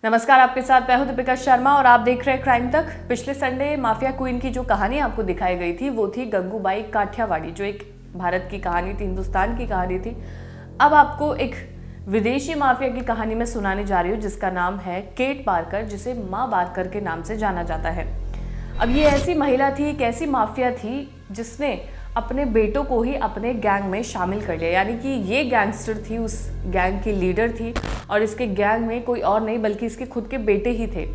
नमस्कार, आपके साथ मैं हूं दीपिका शर्मा और आप देख रहे हैं क्राइम तक। पिछले संडे माफिया क्वीन की जो कहानी आपको दिखाई गई थी वो थी गंगूबाई काठियावाड़ी, जो एक भारत की कहानी थी, हिंदुस्तान की कहानी थी। अब आपको एक विदेशी माफिया की कहानी में सुनाने जा रही हूँ जिसका नाम है केट बारकर, जिसे माँ बारकर के नाम से जाना जाता है। अब ये ऐसी महिला थी, एक ऐसी माफिया थी जिसने अपने बेटों को ही अपने गैंग में शामिल कर लिया। यानी कि ये गैंगस्टर थी, उस गैंग की लीडर थी और इसके गैंग में कोई और नहीं बल्कि इसके खुद के बेटे ही थे।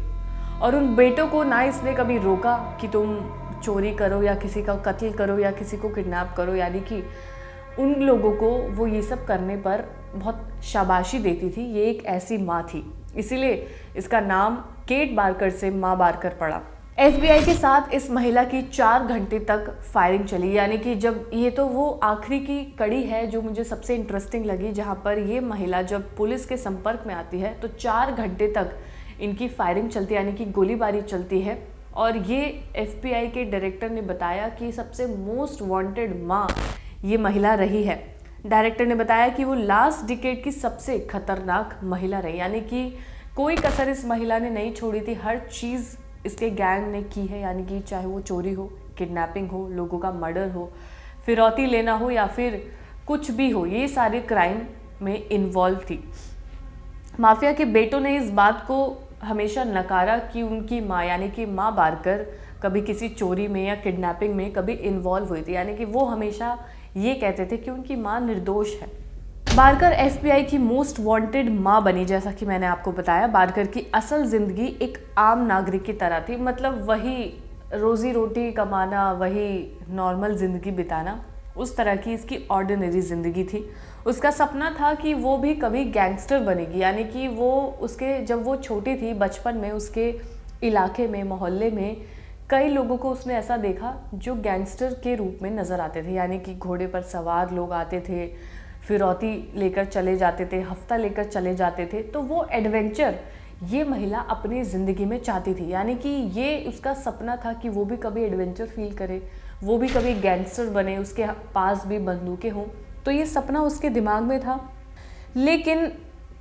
और उन बेटों को ना इसने कभी रोका कि तुम चोरी करो या किसी का कत्ल करो या किसी को किडनैप करो। यानी कि उन लोगों को वो ये सब करने पर बहुत शाबाशी देती थी। ये एक ऐसी माँ थी, इसीलिए इसका नाम केट बारकर से माँ बारकर पड़ा। FBI के साथ इस महिला की 4 घंटे तक फायरिंग चली। यानी कि जब ये तो वो आखिरी की कड़ी है जो मुझे सबसे इंटरेस्टिंग लगी, जहाँ पर ये महिला जब पुलिस के संपर्क में आती है तो 4 घंटे तक इनकी फायरिंग चलती है, यानी कि गोलीबारी चलती है। और ये FBI के डायरेक्टर ने बताया कि सबसे मोस्ट वांटेड माँ ये महिला रही है। डायरेक्टर ने बताया कि वो लास्ट डिकेड की सबसे खतरनाक महिला रही, यानी कि कोई कसर इस महिला ने नहीं छोड़ी थी। हर चीज़ इसके गैंग ने की है, यानी कि चाहे वो चोरी हो, किडनैपिंग हो, लोगों का मर्डर हो, फिरौती लेना हो या फिर कुछ भी हो, ये सारे क्राइम में इन्वॉल्व थी। माफिया के बेटों ने इस बात को हमेशा नकारा कि उनकी माँ यानी कि माँ बारकर कभी किसी चोरी में या किडनैपिंग में कभी इन्वॉल्व हुई थी। यानी कि वो हमेशा ये कहते थे कि उनकी माँ निर्दोष है। बारकर FBI की मोस्ट वांटेड माँ बनी। जैसा कि मैंने आपको बताया, बारकर की असल जिंदगी एक आम नागरिक की तरह थी। मतलब वही रोजी रोटी कमाना, वही नॉर्मल जिंदगी बिताना, उस तरह की इसकी ऑर्डिनरी जिंदगी थी। उसका सपना था कि वो भी कभी गैंगस्टर बनेगी। यानी कि जब वो छोटी थी, बचपन में उसके इलाके में, मोहल्ले में कई लोगों को उसने ऐसा देखा जो गैंगस्टर के रूप में नजर आते थे। यानी कि घोड़े पर सवार लोग आते थे, फिरौती लेकर चले जाते थे, हफ्ता लेकर चले जाते थे। तो वो एडवेंचर ये महिला अपनी ज़िंदगी में चाहती थी। यानी कि ये उसका सपना था कि वो भी कभी एडवेंचर फील करे, वो भी कभी गैंगस्टर बने, उसके पास भी बंदूकें हों। तो ये सपना उसके दिमाग में था। लेकिन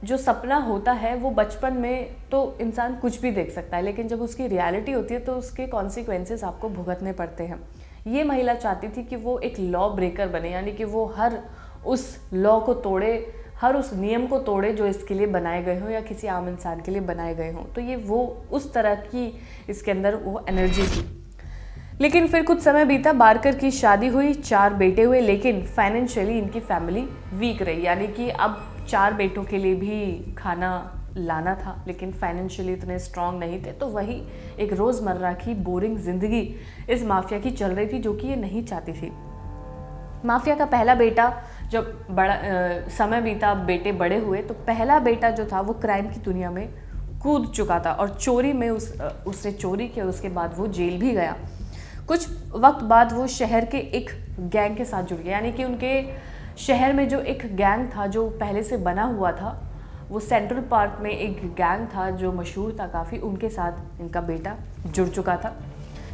जो सपना होता है वो बचपन में तो इंसान कुछ भी देख सकता है, लेकिन जब उसकी रियलिटी होती है तो उसके कॉन्सिक्वेंसेस आपको भुगतने पड़ते हैं। ये महिला चाहती थी कि वो एक लॉ ब्रेकर बने, यानी कि वो हर उस लॉ को तोड़े, हर उस नियम को तोड़े जो इसके लिए बनाए गए हों या किसी आम इंसान के लिए बनाए गए हों। तो ये वो उस तरह की इसके अंदर वो एनर्जी थी। लेकिन फिर कुछ समय बीता, बारकर की शादी हुई, 4 बेटे हुए, लेकिन फाइनेंशियली इनकी फैमिली वीक रही। यानी कि अब 4 बेटों के लिए भी खाना लाना था, लेकिन फाइनेंशियली इतने स्ट्रांग नहीं थे। तो वही एक रोज़मर्रा की बोरिंग ज़िंदगी इस माफिया की चल रही थी, जो कि ये नहीं चाहती थी। माफिया का पहला बेटा, जब समय बीता, बेटे बड़े हुए, तो पहला बेटा जो था वो क्राइम की दुनिया में कूद चुका था और चोरी में उसने चोरी की और उसके बाद वो जेल भी गया। कुछ वक्त बाद वो शहर के एक गैंग के साथ जुड़ गया। यानी कि उनके शहर में जो एक गैंग था जो पहले से बना हुआ था, वो सेंट्रल पार्क में एक गैंग था जो मशहूर था काफ़ी, उनके साथ इनका बेटा जुड़ चुका था।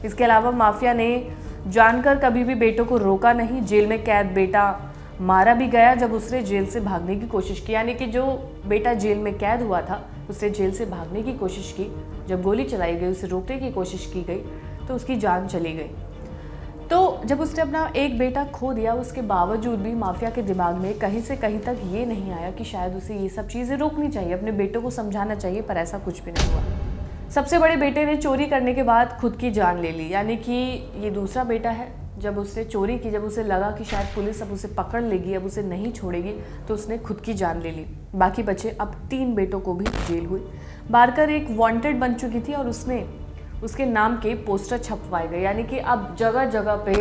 इसके अलावा माफिया ने जानकर कभी भी बेटों को रोका नहीं। जेल में कैद बेटा मारा भी गया जब उसने जेल से भागने की कोशिश की। यानी कि जो बेटा जेल में कैद हुआ था उसने जेल से भागने की कोशिश की, जब गोली चलाई गई, उसे रोकने की कोशिश की गई तो उसकी जान चली गई। तो जब उसने अपना एक बेटा खो दिया, उसके बावजूद भी माफिया के दिमाग में कहीं से कहीं तक ये नहीं आया कि शायद उसे ये सब चीज़ें रोकनी चाहिए, अपने बेटों को समझाना चाहिए, पर ऐसा कुछ भी नहीं हुआ। सबसे बड़े बेटे ने चोरी करने के बाद खुद की जान ले ली। यानी कि ये दूसरा बेटा है, जब उसने चोरी की, जब उसे लगा कि शायद पुलिस अब उसे पकड़ लेगी, अब उसे नहीं छोड़ेगी, तो उसने खुद की जान ले ली। बाकी बचे अब 3 बेटों को भी जेल हुई। बारकर एक वांटेड बन चुकी थी और उसके नाम के पोस्टर छपवाए गए। यानी कि अब जगह जगह पे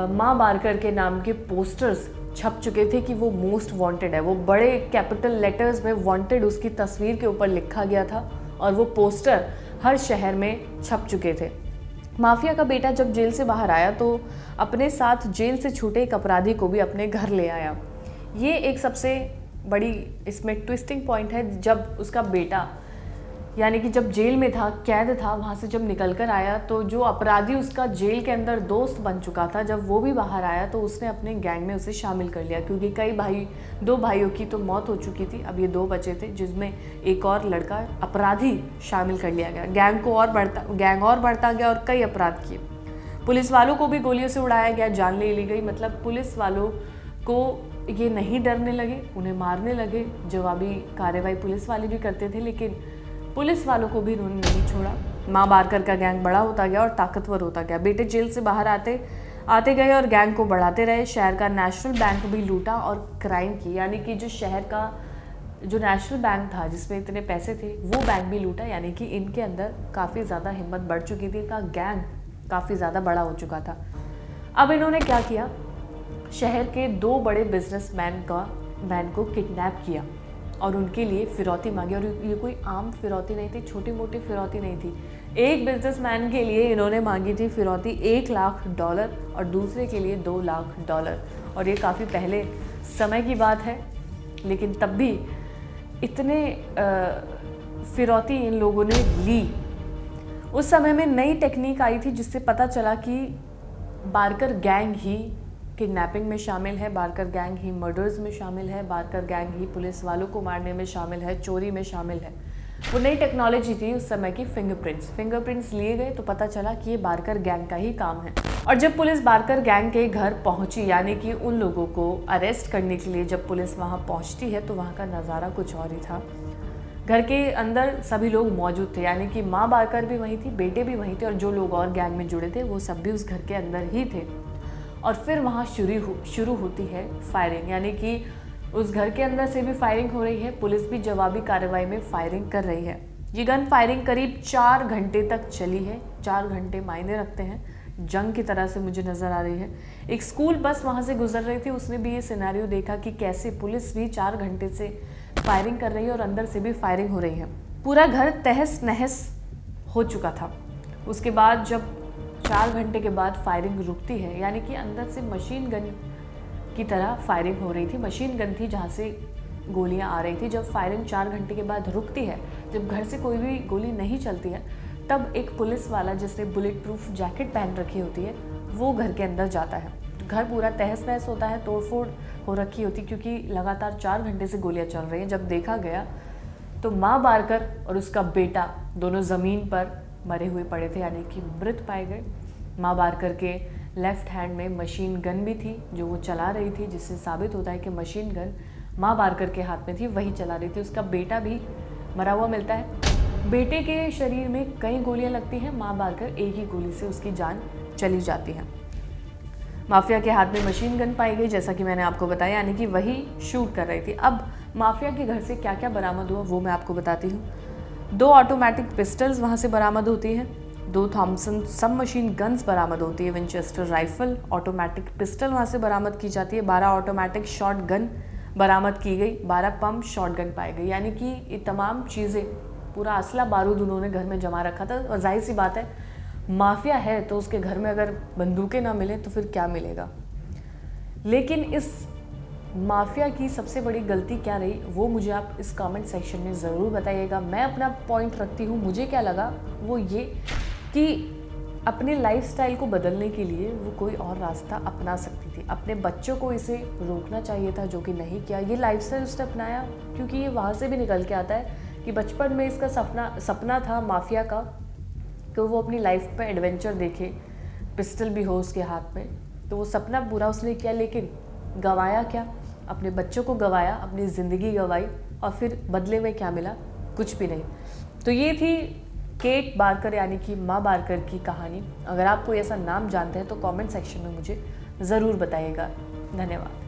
माँ बारकर के नाम के पोस्टर्स छप चुके थे कि वो मोस्ट वांटेड है। वो बड़े कैपिटल लेटर्स में वांटेड उसकी तस्वीर के ऊपर लिखा गया था और वो पोस्टर हर शहर में छप चुके थे। माफिया का बेटा जब जेल से बाहर आया तो अपने साथ जेल से छूटे एक अपराधी को भी अपने घर ले आया। ये एक सबसे बड़ी इसमें ट्विस्टिंग पॉइंट है। जब उसका बेटा यानी कि जब जेल में था, कैद था, वहाँ से जब निकल कर आया तो जो अपराधी उसका जेल के अंदर दोस्त बन चुका था, जब वो भी बाहर आया तो उसने अपने गैंग में उसे शामिल कर लिया, क्योंकि दो भाइयों की तो मौत हो चुकी थी, अब ये 2 बचे थे, जिसमें एक और लड़का अपराधी शामिल कर लिया गया। गैंग और बढ़ता गया और कई अपराध किए। पुलिस वालों को भी गोलियों से उड़ाया गया, जान ले ली गई। मतलब पुलिस वालों को ये नहीं डरने लगे, उन्हें मारने लगे। जवाबी कार्रवाई पुलिस वाले भी करते थे, लेकिन पुलिस वालों को भी इन्होंने नहीं छोड़ा। माँ बारकर का गैंग बड़ा होता गया और ताकतवर होता गया। बेटे जेल से बाहर आते गए और गैंग को बढ़ाते रहे। शहर का नेशनल बैंक भी लूटा और क्राइम की, यानी कि जो शहर का जो नेशनल बैंक था जिसमें इतने पैसे थे, वो बैंक भी लूटा। यानी कि इनके अंदर काफ़ी ज़्यादा हिम्मत बढ़ चुकी थी, इनका गैंग काफ़ी ज़्यादा बड़ा हो चुका था। अब इन्होंने क्या किया, शहर के 2 बड़े बिजनेसमैन को किडनैप किया और उनके लिए फिरौती मांगी। और ये कोई आम फिरौती नहीं थी, छोटी मोटी फिरौती नहीं थी। एक बिजनेसमैन के लिए इन्होंने मांगी थी फिरौती $1,00,000 और दूसरे के लिए $2,00,000। और ये काफ़ी पहले समय की बात है, लेकिन तब भी इतने फिरौती इन लोगों ने ली। उस समय में नई टेक्निक आई थी जिससे पता चला कि बारकर गैंग ही किडनैपिंग में शामिल है, बारकर गैंग ही मर्डर्स में शामिल है, बारकर गैंग ही पुलिस वालों को मारने में शामिल है, चोरी में शामिल है। वो नई टेक्नोलॉजी थी उस समय की, फिंगरप्रिंट्स लिए गए तो पता चला कि ये बारकर गैंग का ही काम है। और जब पुलिस बारकर गैंग के घर पहुंची, यानी कि उन लोगों को अरेस्ट करने के लिए जब पुलिस वहां पहुंचती है, तो वहां का नज़ारा कुछ और ही था। घर के अंदर सभी लोग मौजूद थे, यानी कि माँ बारकर भी वहीं थी, बेटे भी वहीं थे, और जो लोग और गैंग में जुड़े थे वो सब भी उस घर के अंदर ही थे। और फिर वहाँ शुरू होती है फायरिंग, यानी कि उस घर के अंदर से भी फायरिंग हो रही है, पुलिस भी जवाबी कार्रवाई में फायरिंग कर रही है। ये गन फायरिंग करीब 4 घंटे तक चली है। 4 घंटे मायने रखते हैं, जंग की तरह से मुझे नज़र आ रही है। एक स्कूल बस वहाँ से गुजर रही थी, उसने भी ये सिनेरियो देखा कि कैसे पुलिस भी 4 घंटे से फायरिंग कर रही है और अंदर से भी फायरिंग हो रही है। पूरा घर तहस नहस हो चुका था। उसके बाद जब 4 घंटे के बाद फायरिंग रुकती है, यानी कि अंदर से मशीन गन की तरह फायरिंग हो रही थी। मशीन गन थी जहाँ से गोलियां आ रही थी। जब फायरिंग 4 घंटे के बाद रुकती है, जब घर से कोई भी गोली नहीं चलती है, तब एक पुलिस वाला जिसने बुलेट प्रूफ जैकेट पहन रखी होती है, वो घर के अंदर जाता है। घर पूरा तहस नहस होता है, तोड़फोड़ हो रखी होती, क्योंकि लगातार 4 घंटे से गोलियां चल रही हैं। जब देखा गया तो माँ बारकर और उसका बेटा दोनों ज़मीन पर मरे हुए पड़े थे, यानी कि मृत पाए गए। माँ बारकर के लेफ्ट हैंड में मशीन गन भी थी जो वो चला रही थी, जिससे साबित होता है कि मशीन गन माँ बारकर के हाथ में थी, वही चला रही थी। उसका बेटा भी मरा हुआ मिलता है। बेटे के शरीर में कई गोलियां लगती हैं, माँ बारकर एक ही गोली से उसकी जान चली जाती है। माफिया के हाथ में मशीन गन पाई गई, जैसा कि मैंने आपको बताया, यानी कि वही शूट कर रही थी। अब माफिया के घर से क्या क्या बरामद हुआ वो मैं आपको बताती हूँ। 2 ऑटोमेटिक पिस्टल्स वहाँ से बरामद होती हैं, 2 थॉमसन सब मशीन गन्स बरामद होती है, विंचेस्टर राइफल ऑटोमेटिक पिस्टल वहाँ से बरामद की जाती है, 12 ऑटोमेटिक शॉट गन बरामद की गई, 12 पंप शॉट गन पाई गई। यानी कि ये तमाम चीज़ें, पूरा असला बारूद उन्होंने घर में जमा रखा था। और जाहिर सी बात है, माफिया है तो उसके घर में अगर बंदूकें ना मिले तो फिर क्या मिलेगा। लेकिन इस माफिया की सबसे बड़ी गलती क्या रही, वो मुझे आप इस कमेंट सेक्शन में ज़रूर बताइएगा। मैं अपना पॉइंट रखती हूँ, मुझे क्या लगा वो ये कि अपने लाइफस्टाइल को बदलने के लिए वो कोई और रास्ता अपना सकती थी। अपने बच्चों को इसे रोकना चाहिए था, जो कि नहीं किया। ये लाइफस्टाइल उसने अपनाया क्योंकि ये वहाँ से भी निकल के आता है कि बचपन में इसका सपना था माफिया का कि वो अपनी लाइफ में एडवेंचर देखे, पिस्टल भी हो उसके हाथ में। तो वो सपना पूरा उसने किया, लेकिन गंवाया क्या? अपने बच्चों को गंवाया, अपनी ज़िंदगी गंवाई, और फिर बदले में क्या मिला? कुछ भी नहीं। तो ये थी केट बारकर, यानी कि माँ बारकर की कहानी। अगर आप कोई ऐसा नाम जानते हैं तो कमेंट सेक्शन में मुझे ज़रूर बताइएगा। धन्यवाद।